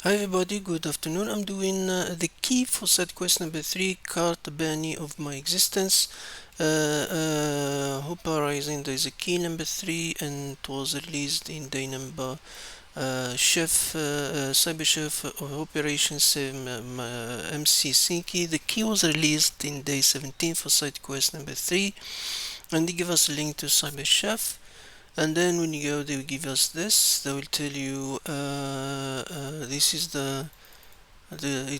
Hi everybody, good afternoon. I'm doing the key for set quest number 3, Carrotbane of My Existence. Hoperation, there is a key number 3 and it was released in day number CyberChef Hoperation 7 MC Sinky. The key was released in day 17 for site quest number 3 and they give us a link to CyberChef. And then when you go, they will give us this. They will tell you this is they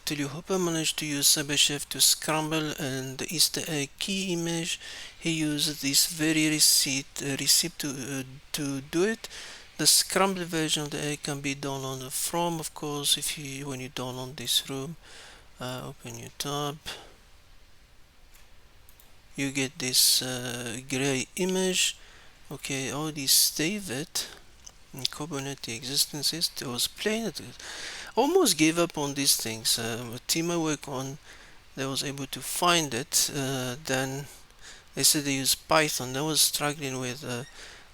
tell you Hopper managed to use CyberChef to scramble and the Easter egg key image. He used this very receipt to do it. The scrambled version of the egg can be downloaded from, of course, if you when you download this room, open your tab, you get this gray image. Okay, already save it. Carrotbane of My Existence it was playing it. Almost gave up on these things. A team I work on, they was able to find it. Then they said they use Python. I was struggling with.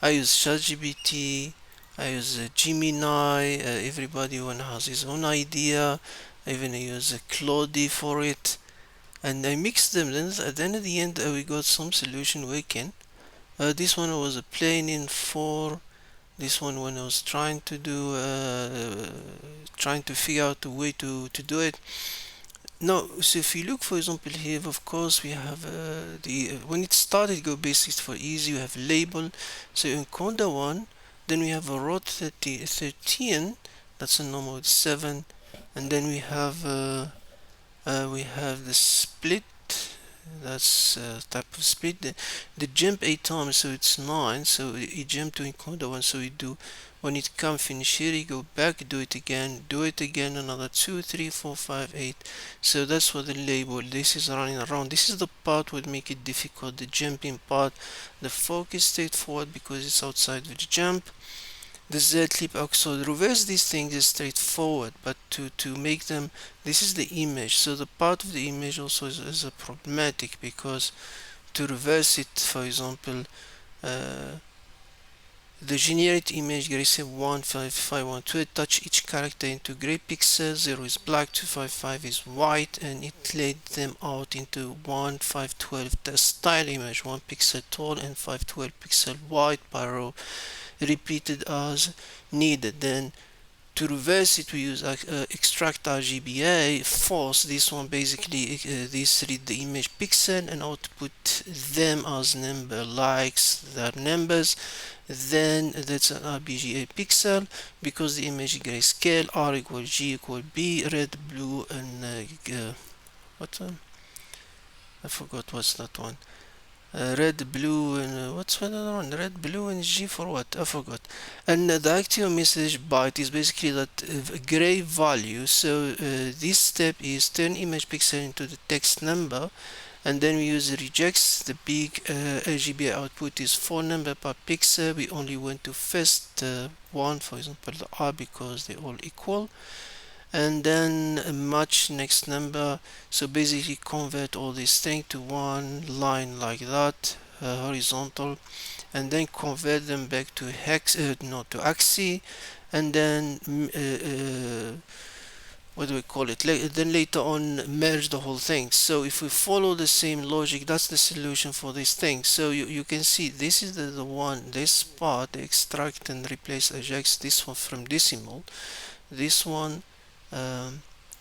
I use ChatGPT. I use Gemini. Everybody one has his own idea. I even use Claude for it, and I mixed them. Then at the end of the end, we got some solution working. This one was a plane in 4. This one when I was trying to do trying to figure out a way to do it. Now, so if you look, for example, here, of course, we have the when it started go basics for easy, you have label. So in Conda 1, then we have a rot 13, that's a normal 7, and then we have the split, that's type of split. The jump 8 times, so it's 9. So you jump to encoder 1. So you do when it come finish here, you go back, do it again, another 2, 3, 4, 5, 8. So that's what the label. This is running around. This is the part would make it difficult. The jumping part. The fork is straightforward because it's outside the jump. The Z clip also reverse these things is straightforward, but to make them, this is the image, so the part of the image also is a problematic because to reverse it, for example, uh, the generated image gray 15512 to touch each character into gray pixels, 0 is black, 255 is white, and it laid them out into 1512 the style image, 1 pixel tall and 512 pixel wide per row, repeated as needed. Then to reverse it, we use extract RGBA force. This one basically this read the image pixel and output them as number likes their numbers. Then that's an RGBA pixel because the image is grayscale. R equal G equal B, red, blue, and what? I forgot what's that one. Red, blue, and what's the other one? Red, blue, and G for what? I forgot. And the actual message byte is basically that gray value. So this step is turn image pixel into the text number, and then we use rejects. The big RGB output is 4 number per pixel. We only went to first one, for example, the R, because they're all equal, and then match next number. So basically convert all these things to one line like that, horizontal, and then convert them back to hex, not to axis, and then what do we call it, then later on merge the whole thing. So if we follow the same logic, that's the solution for this thing. So you can see this is the one, this part, extract and replace ajax, this one from decimal, this one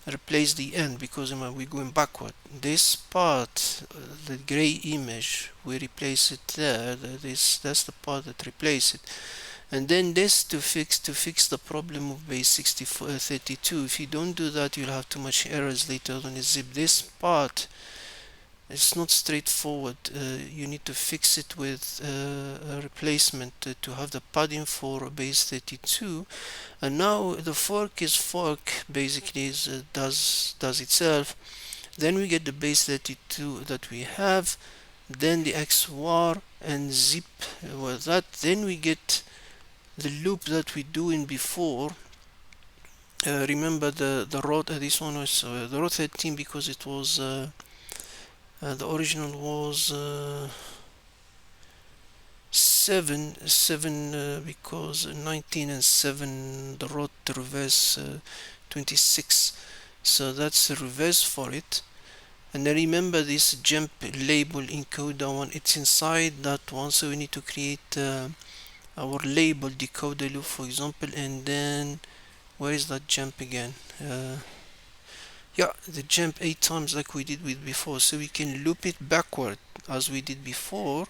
replace the end because we're going backward. This part, the gray image, we replace it there. That's the part that replace it. And then this to fix the problem of base 32. If you don't do that, you'll have too much errors later on. Zip this part. It's not straightforward. You need to fix it with a replacement to have the padding for base 32. And now the fork basically does itself. Then we get the base 32 that we have, then the XOR and zip with that. Then we get the loop that we do in before. Remember the road. This one was the road 13 because it was the original was 7 because 19 and 7 the road to reverse 26. So that's the reverse for it. And then remember this jump label encoder one, it's inside that one, so we need to create our label decoder loop, for example. And then where is that jump again? Yeah, the jump 8 times like we did with before, so we can loop it backward as we did before.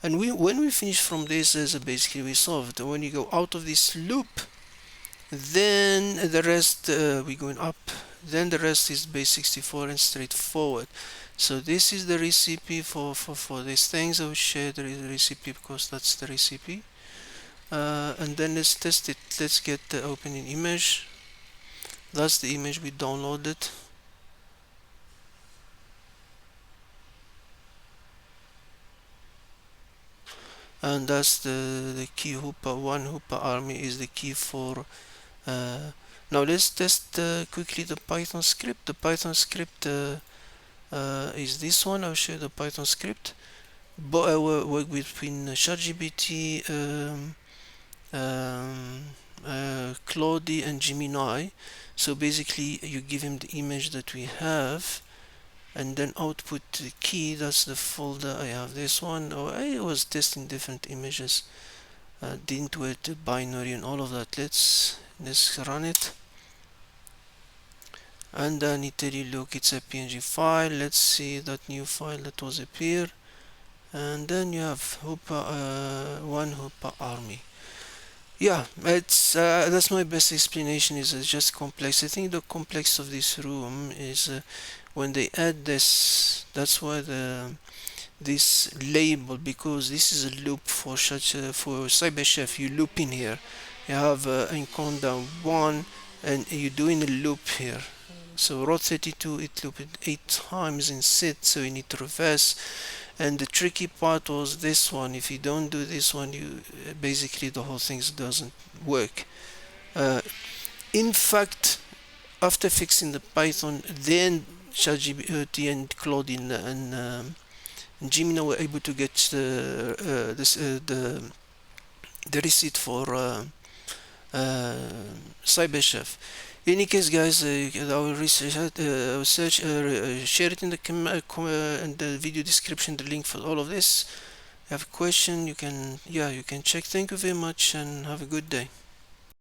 And when we finish from this, is basically we solved. When you go out of this loop, then the rest we're going up, then the rest is base 64 and straightforward. So this is the recipe for these things. I will share the recipe because that's the recipe. And then let's test it. Let's get the opening image. That's the image we downloaded. And that's the key. Hooper 1 Hooper army is the key for now let's test quickly the Python script. The Python script is this one. I'll show you the Python script. Work between ChatGPT, Claude and Gemini. So basically you give him the image that we have, and then output the key. That's the folder. I have this one. I was testing different images, didn't wait the binary and all of that. Let's run it, and then it tell you, look, it's a PNG file. Let's see that new file that was appear, and then you have Hooper 1 Hooper army. Yeah, it's that's my best explanation. Is just complex. I think the complex of this room is when they add this. That's why this label, because this is a loop for for CyberChef. You loop in here. You have encoding 1, and you're doing a loop here. So row 32, it looped 8 times in sit, so you need to reverse. And the tricky part was this one. If you don't do this one, you basically the whole thing doesn't work. In fact, after fixing the Python, then ChatGPT and Claude and Gemini were able to get the receipt for CyberChef. In any case, guys, I will share it in the video description, the link for all of this. If you have a question, you can check. Thank you very much and have a good day.